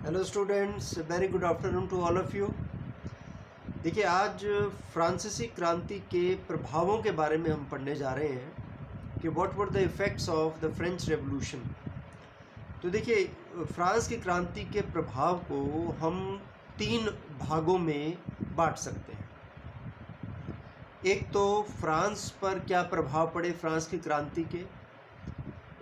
Hello students, very good afternoon to all of you. देखिए, आज फ्रांसीसी क्रांति के प्रभावों के बारे में हम पढ़ने जा रहे हैं कि what were the effects of the French revolution. तो देखिए, फ्रांस की क्रांति के प्रभाव को हम 3 भागों में बांट सकते हैं। एक तो फ्रांस पर क्या प्रभाव पड़े फ्रांस की क्रांति के,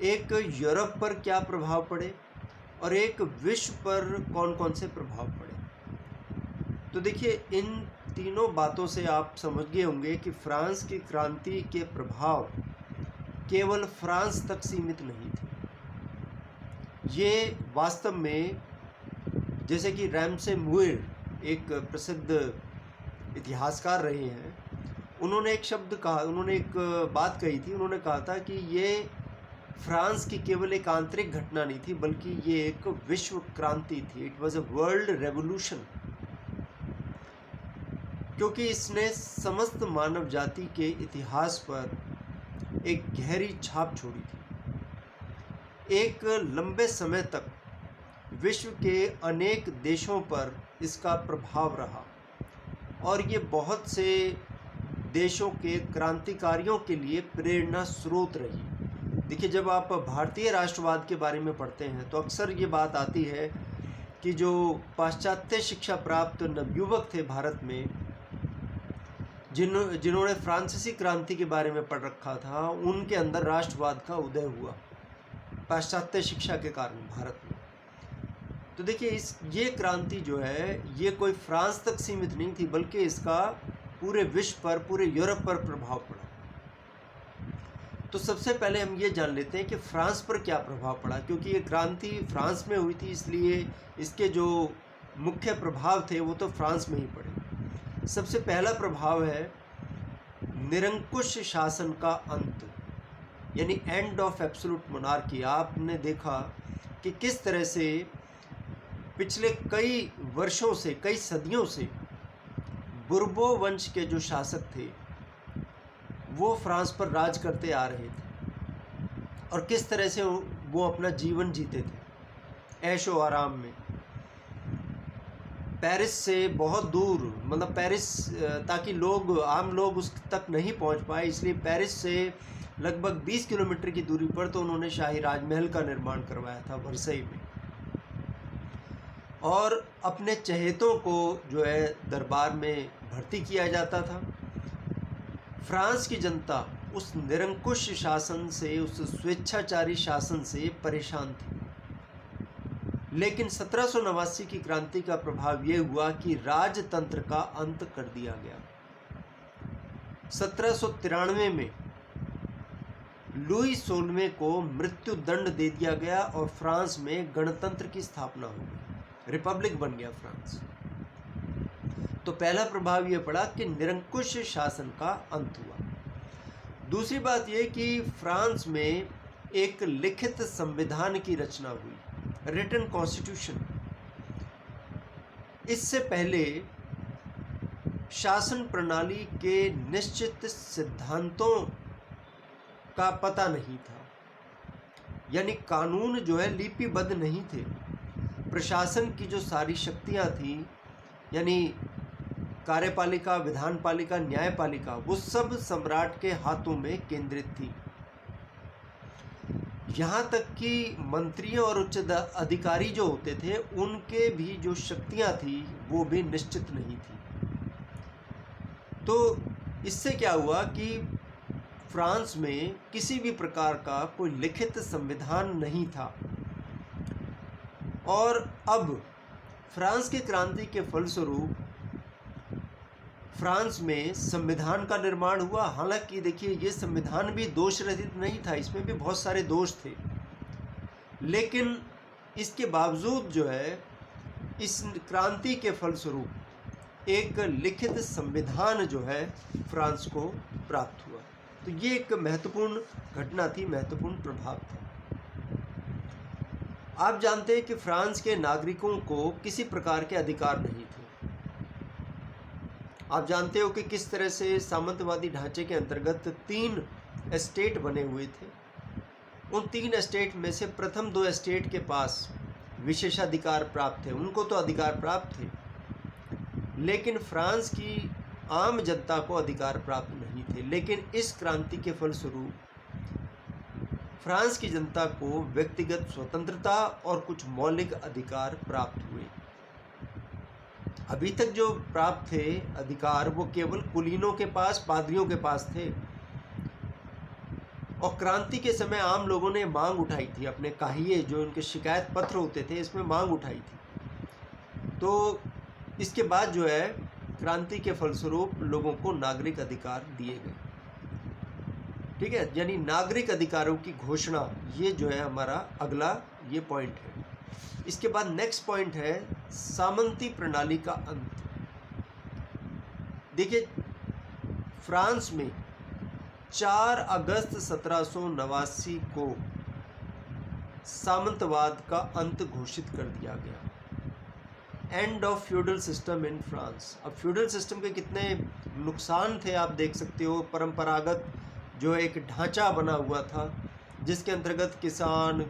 एक यूरोप पर क्या प्रभाव पड़े और एक विश्व पर कौन कौन से प्रभाव पड़े। तो देखिए, इन तीनों बातों से आप समझ गए होंगे कि फ्रांस की क्रांति के प्रभाव केवल फ्रांस तक सीमित नहीं थे। ये वास्तव में, जैसे कि रैमसे मूर एक प्रसिद्ध इतिहासकार रहे हैं, उन्होंने एक बात कही थी। उन्होंने कहा था कि ये फ्रांस की केवल एक आंतरिक घटना नहीं थी, बल्कि ये एक विश्व क्रांति थी। It was a world revolution, क्योंकि इसने समस्त मानव जाति के इतिहास पर एक गहरी छाप छोड़ी थी। एक लंबे समय तक विश्व के अनेक देशों पर इसका प्रभाव रहा और ये बहुत से देशों के क्रांतिकारियों के लिए प्रेरणा स्रोत रही। देखिए, जब आप भारतीय राष्ट्रवाद के बारे में पढ़ते हैं तो अक्सर ये बात आती है कि जो पाश्चात्य शिक्षा प्राप्त नवयुवक थे भारत में, जिन्होंने फ्रांसीसी क्रांति के बारे में पढ़ रखा था, उनके अंदर राष्ट्रवाद का उदय हुआ पाश्चात्य शिक्षा के कारण भारत में। तो देखिए, ये क्रांति जो है, ये कोई फ्रांस तक सीमित नहीं थी, बल्कि इसका पूरे विश्व पर, पूरे यूरोप पर प्रभाव पड़ा। तो सबसे पहले हम ये जान लेते हैं कि फ्रांस पर क्या प्रभाव पड़ा, क्योंकि ये क्रांति फ्रांस में हुई थी, इसलिए इसके जो मुख्य प्रभाव थे वो तो फ्रांस में ही पड़े। सबसे पहला प्रभाव है निरंकुश शासन का अंत, यानी एंड ऑफ एब्सोल्यूट मोनार्की। आपने देखा कि किस तरह से पिछले कई वर्षों से, कई सदियों से बुर्बो वंश के जो शासक थे वो फ्रांस पर राज करते आ रहे थे और किस तरह से वो अपना जीवन जीते थे ऐशो आराम में। पेरिस से बहुत दूर, मतलब पेरिस, ताकि आम लोग उस तक नहीं पहुंच पाए, इसलिए पेरिस से लगभग 20 किलोमीटर की दूरी पर तो उन्होंने शाही राजमहल का निर्माण करवाया था वर्साई में, और अपने चहेतों को जो है दरबार में भर्ती किया जाता था। फ्रांस की जनता उस निरंकुश शासन से, उस स्वेच्छाचारी शासन से परेशान थी। लेकिन 1789 की क्रांति का प्रभाव ये हुआ कि राजतंत्र का अंत कर दिया गया। 1793 में लुई 16वें को मृत्यु दंड दे दिया गया और फ्रांस में गणतंत्र की स्थापना हो गई, रिपब्लिक बन गया फ्रांस। तो पहला प्रभाव यह पड़ा कि निरंकुश शासन का अंत हुआ। दूसरी बात यह कि फ्रांस में एक लिखित संविधान की रचना हुई, रिटन कॉन्स्टिट्यूशन। इससे पहले शासन प्रणाली के निश्चित सिद्धांतों का पता नहीं था, यानी कानून जो है लिपिबद्ध नहीं थे। प्रशासन की जो सारी शक्तियां थी, यानी कार्यपालिका, विधानपालिका, न्यायपालिका, वो सब सम्राट के हाथों में केंद्रित थी। यहाँ तक कि मंत्रियों और उच्च अधिकारी जो होते थे, उनके भी जो शक्तियाँ थी वो भी निश्चित नहीं थी। तो इससे क्या हुआ कि फ्रांस में किसी भी प्रकार का कोई लिखित संविधान नहीं था। और अब फ्रांस की क्रांति के फलस्वरूप फ्रांस में संविधान का निर्माण हुआ। हालांकि देखिए, ये संविधान भी दोष रहित नहीं था, इसमें भी बहुत सारे दोष थे, लेकिन इसके बावजूद जो है, इस क्रांति के फलस्वरूप एक लिखित संविधान जो है फ्रांस को प्राप्त हुआ। तो ये एक महत्वपूर्ण घटना थी, महत्वपूर्ण प्रभाव था। आप जानते हैं कि फ्रांस के नागरिकों को किसी प्रकार के अधिकार नहीं थे। आप जानते हो कि किस तरह से सामंतवादी ढांचे के अंतर्गत 3 एस्टेट बने हुए थे। उन 3 एस्टेट में से प्रथम 2 एस्टेट के पास विशेषाधिकार प्राप्त थे, उनको तो अधिकार प्राप्त थे, लेकिन फ्रांस की आम जनता को अधिकार प्राप्त नहीं थे। लेकिन इस क्रांति के फलस्वरूप फ्रांस की जनता को व्यक्तिगत स्वतंत्रता और कुछ मौलिक अधिकार प्राप्त हुए। अभी तक जो प्राप्त थे अधिकार वो केवल कुलीनों के पास, पादरियों के पास थे, और क्रांति के समय आम लोगों ने मांग उठाई थी, अपने काहिए जो उनके शिकायत पत्र होते थे इसमें मांग उठाई थी। तो इसके बाद जो है क्रांति के फलस्वरूप लोगों को नागरिक अधिकार दिए गए। ठीक है, यानी नागरिक अधिकारों की घोषणा, ये जो है हमारा अगला ये पॉइंट है। इसके बाद नेक्स्ट पॉइंट है सामंती प्रणाली का अंत। देखिए, फ्रांस में 4 अगस्त 1789 को सामंतवाद का अंत घोषित कर दिया गया। End of feudal system in France. अब फ्यूडल सिस्टम के कितने नुकसान थे आप देख सकते हो। परंपरागत जो एक ढांचा बना हुआ था जिसके अंतर्गत किसान,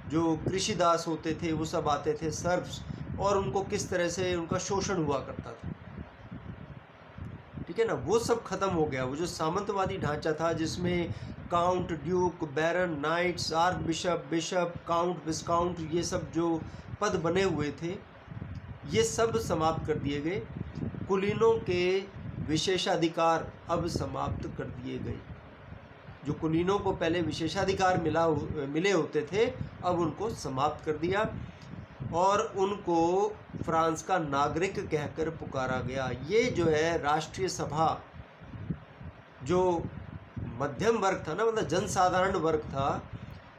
जो कृषिदास होते थे, वो सब आते थे, सर्व्स, और उनको किस तरह से उनका शोषण हुआ करता था। ठीक है ना, वो सब खत्म हो गया। वो जो सामंतवादी ढांचा था जिसमें count, duke, baron, knights, archbishop, bishop, count, viscount, ये सब जो पद बने हुए थे ये सब समाप्त कर दिए गए। कुलीनों के विशेषाधिकार अब समाप्त कर दिए गए। जो कुलीनों को पहले विशेषाधिकार मिले होते थे अब उनको समाप्त कर दिया और उनको फ्रांस का नागरिक कहकर पुकारा गया। ये जो है राष्ट्रीय सभा, जो मध्यम वर्ग था ना, मतलब जनसाधारण वर्ग था,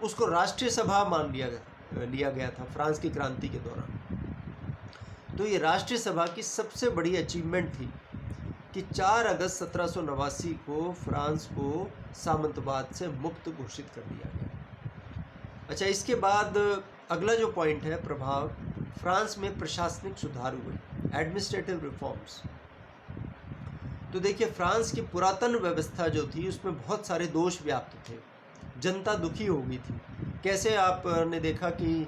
उसको राष्ट्रीय सभा मान लिया गया था फ्रांस की क्रांति के दौरान। तो ये राष्ट्रीय सभा की सबसे बड़ी अचीवमेंट थी कि 4 अगस्त 1789 को फ्रांस को सामंतवाद से मुक्त घोषित कर दिया गया। अच्छा, इसके बाद अगला जो पॉइंट है प्रभाव, फ्रांस में प्रशासनिक सुधार हुए, एडमिनिस्ट्रेटिव रिफॉर्म्स। तो देखिए, फ्रांस की पुरातन व्यवस्था जो थी उसमें बहुत सारे दोष व्याप्त थे, जनता दुखी हो गई थी। कैसे आपने देखा कि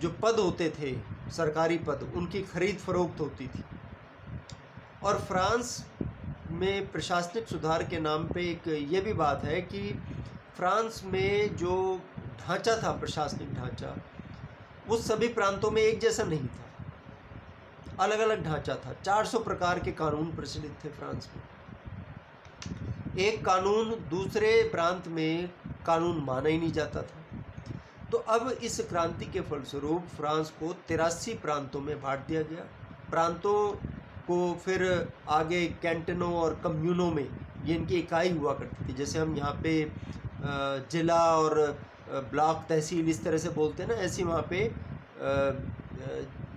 जो पद होते थे, सरकारी पद, उनकी खरीद फरोख्त होती थी। और फ्रांस में प्रशासनिक सुधार के नाम पे एक ये भी बात है कि फ्रांस में जो ढांचा था, प्रशासनिक ढांचा, वो सभी प्रांतों में एक जैसा नहीं था, अलग अलग ढांचा था। 400 प्रकार के कानून प्रचलित थे फ्रांस में। एक कानून दूसरे प्रांत में कानून माना ही नहीं जाता था। तो अब इस क्रांति के फलस्वरूप फ्रांस को 83 प्रांतों में बांट दिया गया। प्रांतों को फिर आगे कैंटनों और कम्यूनों में ये इनकी इकाई हुआ करती थी। जैसे हम यहाँ पे जिला और ब्लॉक, तहसील इस तरह से बोलते हैं ना, ऐसे वहाँ पे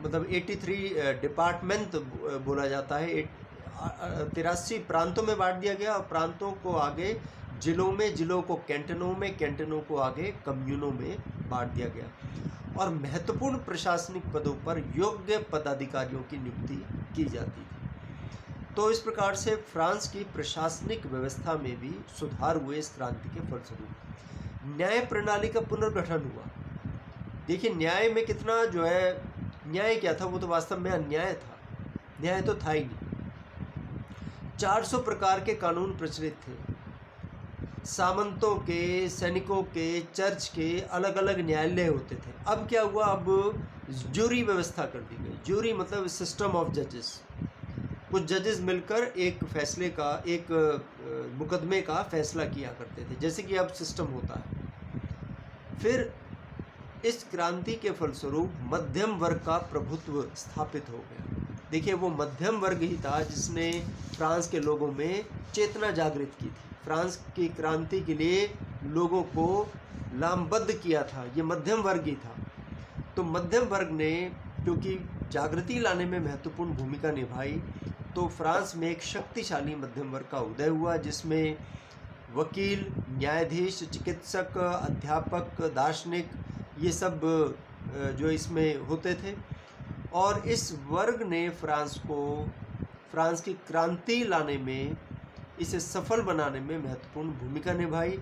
मतलब 83 डिपार्टमेंट बोला जाता है। 83 प्रांतों में बांट दिया गया और प्रांतों को आगे जिलों में, जिलों को कैंटनों में, कैंटनों को आगे कम्यूनों में बांट दिया गया। और महत्वपूर्ण प्रशासनिक पदों पर योग्य पदाधिकारियों की नियुक्ति की जाती थी। तो इस प्रकार से फ्रांस की प्रशासनिक व्यवस्था में भी सुधार हुए इस क्रांति के फलस्वरूप। न्याय प्रणाली का पुनर्गठन हुआ। देखिए, न्याय में कितना जो है, न्याय क्या था, वो तो वास्तव में अन्याय था, न्याय तो था ही नहीं। 400 प्रकार के कानून प्रचलित थे। सामंतों के, सैनिकों के, चर्च के अलग अलग न्यायालय होते थे। अब क्या हुआ, अब जूरी व्यवस्था कर दी गई। जूरी मतलब सिस्टम ऑफ जजेस। कुछ जजेस मिलकर एक फैसले का, एक मुकदमे का फैसला किया करते थे, जैसे कि अब सिस्टम होता है। फिर इस क्रांति के फलस्वरूप मध्यम वर्ग का प्रभुत्व स्थापित हो गया। देखिए, वो मध्यम वर्ग ही था जिसने फ्रांस के लोगों में चेतना जागृत की थी। फ्रांस की क्रांति के लिए लोगों को लामबद्ध किया था, ये मध्यम वर्ग ही था। तो मध्यम वर्ग ने क्योंकि जागृति लाने में महत्वपूर्ण भूमिका निभाई, तो फ्रांस में एक शक्तिशाली मध्यम वर्ग का उदय हुआ, जिसमें वकील, न्यायाधीश, चिकित्सक, अध्यापक, दार्शनिक, ये सब जो इसमें होते थे। और इस वर्ग ने फ्रांस की क्रांति लाने में, इसे सफल बनाने में महत्वपूर्ण भूमिका निभाई।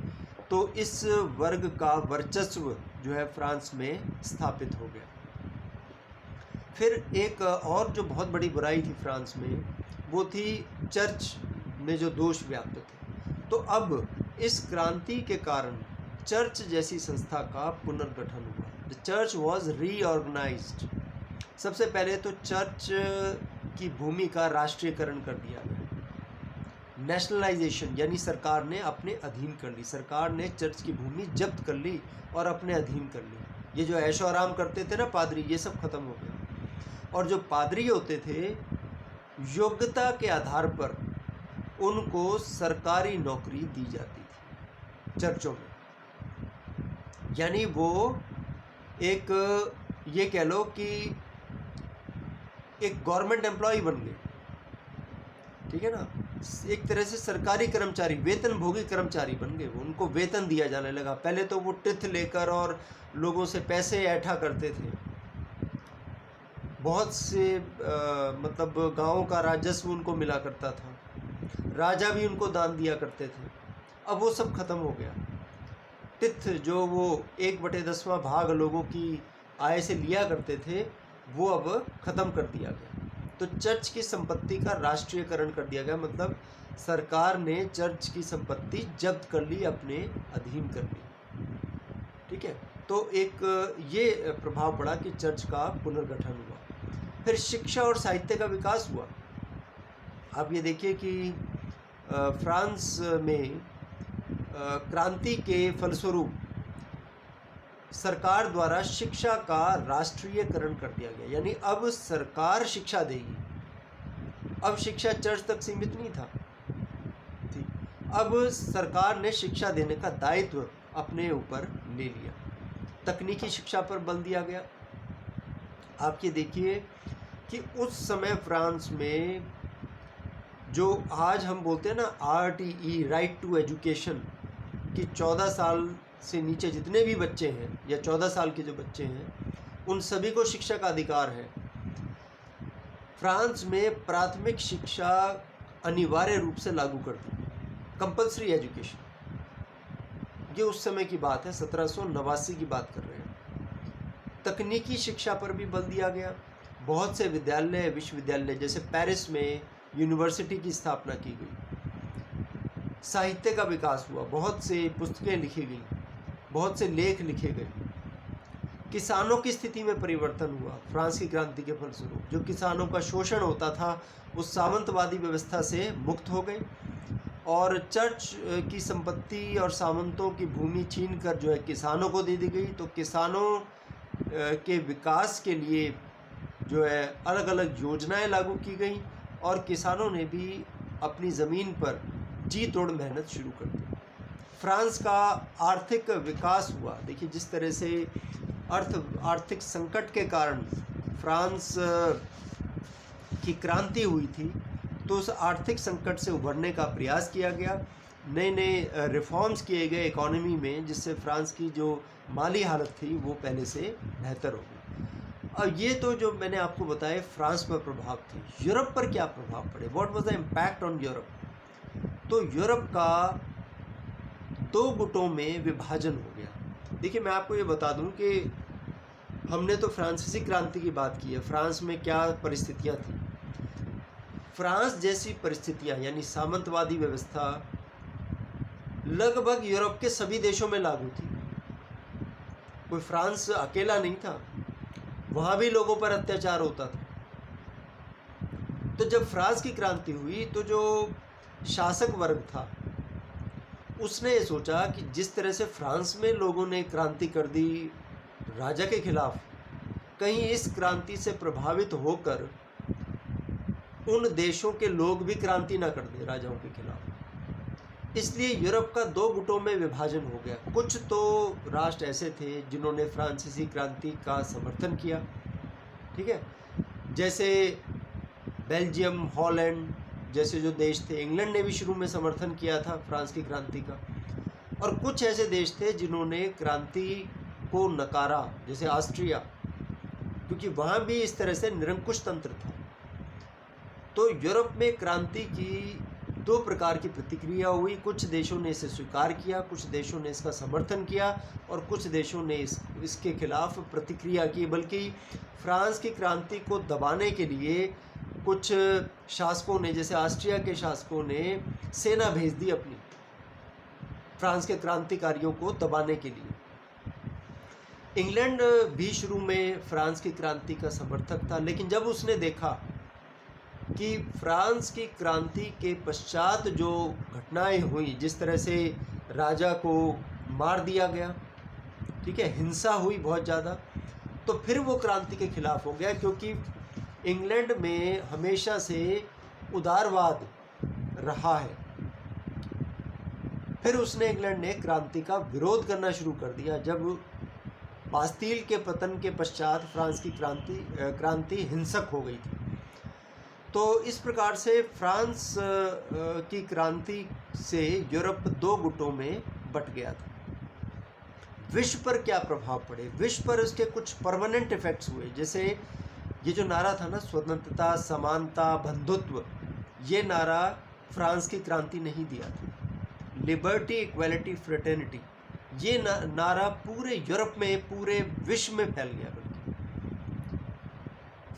तो इस वर्ग का वर्चस्व जो है फ्रांस में स्थापित हो गया। फिर एक और जो बहुत बड़ी बुराई थी फ्रांस में, वो थी चर्च में जो दोष व्याप्त थे। तो अब इस क्रांति के कारण चर्च जैसी संस्था का पुनर्गठन हुआ। The church was reorganised. सबसे पहले तो चर्च की भूमि का राष्ट्रीयकरण कर दिया गया, नेशनलाइजेशन, यानी सरकार ने अपने अधीन कर ली। सरकार ने चर्च की भूमि जब्त कर ली और अपने अधीन कर ली। ये जो ऐशो आराम करते थे ना पादरी, ये सब खत्म हो गया। और जो पादरी होते थे, योग्यता के आधार पर उनको सरकारी नौकरी दी जाती थी चर्चों में, यानी वो एक, ये कह लो कि एक गवर्नमेंट एम्प्लॉय बन गए, ठीक है ना, एक तरह से सरकारी कर्मचारी, वेतनभोगी कर्मचारी बन गए वो। उनको वेतन दिया जाने लगा। पहले तो वो टिथ लेकर और लोगों से पैसे ऐठा करते थे। बहुत से मतलब गांवों का राजस्व उनको मिला करता था, राजा भी उनको दान दिया करते थे। अब वो सब खत्म हो गया। टिथ जो वो 1/10वां भाग लोगों की आय से लिया करते थे, वो अब खत्म कर दिया गया। तो चर्च की संपत्ति का राष्ट्रीयकरण कर दिया गया, मतलब सरकार ने चर्च की संपत्ति जब्त कर ली, अपने अधीन कर ली, ठीक है। तो एक ये प्रभाव पड़ा कि चर्च का पुनर्गठन हुआ। फिर शिक्षा और साहित्य का विकास हुआ। आप ये देखिए कि फ्रांस में क्रांति के फलस्वरूप सरकार द्वारा शिक्षा का राष्ट्रीयकरण कर दिया गया, यानी अब सरकार शिक्षा देगी। अब शिक्षा चर्च तक सीमित नहीं था, ठीक। अब सरकार ने शिक्षा देने का दायित्व अपने ऊपर ले लिया। तकनीकी शिक्षा पर बल दिया गया। आप ये देखिए कि उस समय फ्रांस में जो आज हम बोलते हैं ना RTE, राइट टू एजुकेशन, कि 14 साल से नीचे जितने भी बच्चे हैं या 14 साल के जो बच्चे हैं, उन सभी को शिक्षा का अधिकार है। फ्रांस में प्राथमिक शिक्षा अनिवार्य रूप से लागू कर दी, कंपल्सरी एजुकेशन। ये उस समय की बात है, 1789 की बात कर रहे हैं। तकनीकी शिक्षा पर भी बल दिया गया। बहुत से विद्यालय, विश्वविद्यालय, जैसे पेरिस में यूनिवर्सिटी की स्थापना की गई। साहित्य का विकास हुआ, बहुत से पुस्तकें लिखी गई, बहुत से लेख लिखे गए। किसानों की स्थिति में परिवर्तन हुआ फ्रांस की क्रांति के फलस्वरूप। जो किसानों का शोषण होता था, उस सामंतवादी व्यवस्था से मुक्त हो गए और चर्च की संपत्ति और सामंतों की भूमि छीन कर जो है किसानों को दे दी गई। तो किसानों के विकास के लिए जो है अलग अलग योजनाएं लागू की गई और किसानों ने भी अपनी ज़मीन पर जी तोड़ मेहनत शुरू कर दी। फ्रांस का आर्थिक विकास हुआ। देखिए जिस तरह से आर्थिक संकट के कारण फ्रांस की क्रांति हुई थी, तो उस आर्थिक संकट से उभरने का प्रयास किया गया। नए नए रिफॉर्म्स किए गए इकोनॉमी में, जिससे फ्रांस की जो माली हालत थी वो पहले से बेहतर हो गई। और ये तो जो मैंने आपको बताया फ्रांस पर प्रभाव थे। यूरोप पर क्या प्रभाव पड़े, what was the impact on Europe? तो यूरोप का 2 गुटों में विभाजन हो गया। देखिए मैं आपको ये बता दूं कि हमने तो फ्रांसीसी क्रांति की बात की है। फ्रांस में क्या परिस्थितियां थी? फ्रांस जैसी परिस्थितियां, यानी सामंतवादी व्यवस्था, लगभग यूरोप के सभी देशों में लागू थी। कोई फ्रांस अकेला नहीं था, वहाँ भी लोगों पर अत्याचार होता था। तो जब फ्रांस की क्रांति हुई तो जो शासक वर्ग था उसने ये सोचा कि जिस तरह से फ्रांस में लोगों ने क्रांति कर दी राजा के खिलाफ, कहीं इस क्रांति से प्रभावित होकर उन देशों के लोग भी क्रांति ना कर दें राजाओं के खिलाफ। इसलिए यूरोप का 2 गुटों में विभाजन हो गया। कुछ तो राष्ट्र ऐसे थे जिन्होंने फ्रांसीसी क्रांति का समर्थन किया, ठीक है, जैसे बेल्जियम, हॉलैंड जैसे जो देश थे। इंग्लैंड ने भी शुरू में समर्थन किया था फ्रांस की क्रांति का। और कुछ ऐसे देश थे जिन्होंने क्रांति को नकारा, जैसे ऑस्ट्रिया, क्योंकि वहाँ भी इस तरह से निरंकुश तंत्र था। तो यूरोप में क्रांति की दो प्रकार की प्रतिक्रिया हुई। कुछ देशों ने इसे स्वीकार किया, कुछ देशों ने इसका समर्थन किया और कुछ देशों ने इसके खिलाफ प्रतिक्रिया की। बल्कि फ्रांस की क्रांति को दबाने के लिए कुछ शासकों ने, जैसे ऑस्ट्रिया के शासकों ने सेना भेज दी अपनी, फ्रांस के क्रांतिकारियों को दबाने के लिए। इंग्लैंड भी शुरू में फ्रांस की क्रांति का समर्थक था, लेकिन जब उसने देखा कि फ्रांस की क्रांति के पश्चात जो घटनाएं हुई, जिस तरह से राजा को मार दिया गया, ठीक है, हिंसा हुई बहुत ज़्यादा, तो फिर वो क्रांति के खिलाफ हो गया। क्योंकि इंग्लैंड में हमेशा से उदारवाद रहा है। फिर इंग्लैंड ने क्रांति का विरोध करना शुरू कर दिया जब बास्तील के पतन के पश्चात फ्रांस की क्रांति हिंसक हो गई थी। तो इस प्रकार से फ्रांस की क्रांति से यूरोप दो गुटों में बट गया था। विश्व पर क्या प्रभाव पड़े? विश्व पर उसके कुछ परमानेंट इफेक्ट्स हुए। जैसे ये जो नारा था ना, स्वतंत्रता, समानता, बंधुत्व, ये नारा फ्रांस की क्रांति नहीं दिया था। लिबर्टी, इक्वालिटी, फ्रेटर्निटी, ये नारा पूरे यूरोप में, पूरे विश्व में फैल गया। बल्कि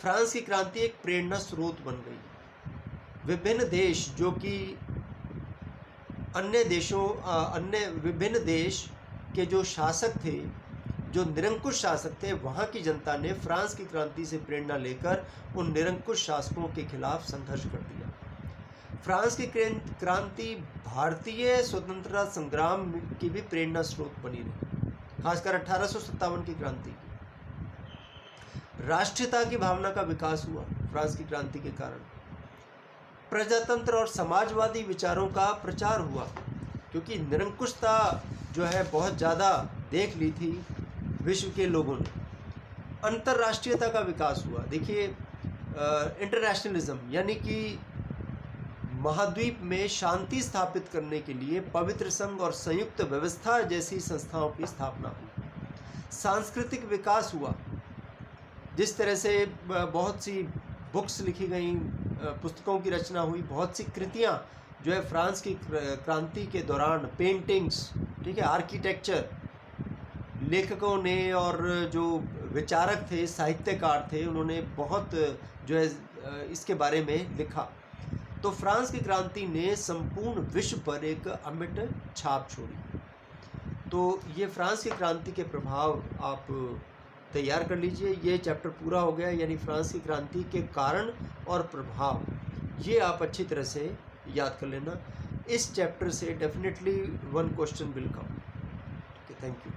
फ्रांस की क्रांति एक प्रेरणा स्रोत बन गई। विभिन्न देश जो कि अन्य विभिन्न देश के जो शासक थे, जो निरंकुश शासक थे, वहाँ की जनता ने फ्रांस की क्रांति से प्रेरणा लेकर उन निरंकुश शासकों के खिलाफ संघर्ष कर दिया। फ्रांस की क्रांति भारतीय स्वतंत्रता संग्राम की भी प्रेरणा स्रोत बनी रही, खासकर 1857 की क्रांति। राष्ट्रीयता की भावना का विकास हुआ फ्रांस की क्रांति के कारण। प्रजातंत्र और समाजवादी विचारों का प्रचार हुआ, क्योंकि निरंकुशता जो है बहुत ज़्यादा देख ली थी विश्व के लोगों ने। अंतर्राष्ट्रीयता का विकास हुआ। देखिए, इंटरनेशनलिज्म, यानी कि महाद्वीप में शांति स्थापित करने के लिए पवित्र संघ और संयुक्त व्यवस्था जैसी संस्थाओं की स्थापना हुई। सांस्कृतिक विकास हुआ। जिस तरह से बहुत सी बुक्स लिखी गई, पुस्तकों की रचना हुई, बहुत सी कृतियाँ जो है फ्रांस की क्रांति के दौरान, पेंटिंग्स, ठीक है, आर्किटेक्चर, लेखकों ने और जो विचारक थे, साहित्यकार थे, उन्होंने बहुत जो है इसके बारे में लिखा। तो फ्रांस की क्रांति ने संपूर्ण विश्व पर एक अमिट छाप छोड़ी। तो ये फ्रांस की क्रांति के प्रभाव आप तैयार कर लीजिए। ये चैप्टर पूरा हो गया, यानी फ्रांस की क्रांति के कारण और प्रभाव, ये आप अच्छी तरह से याद कर लेना। इस चैप्टर से definitely 1 question will come. Thank you.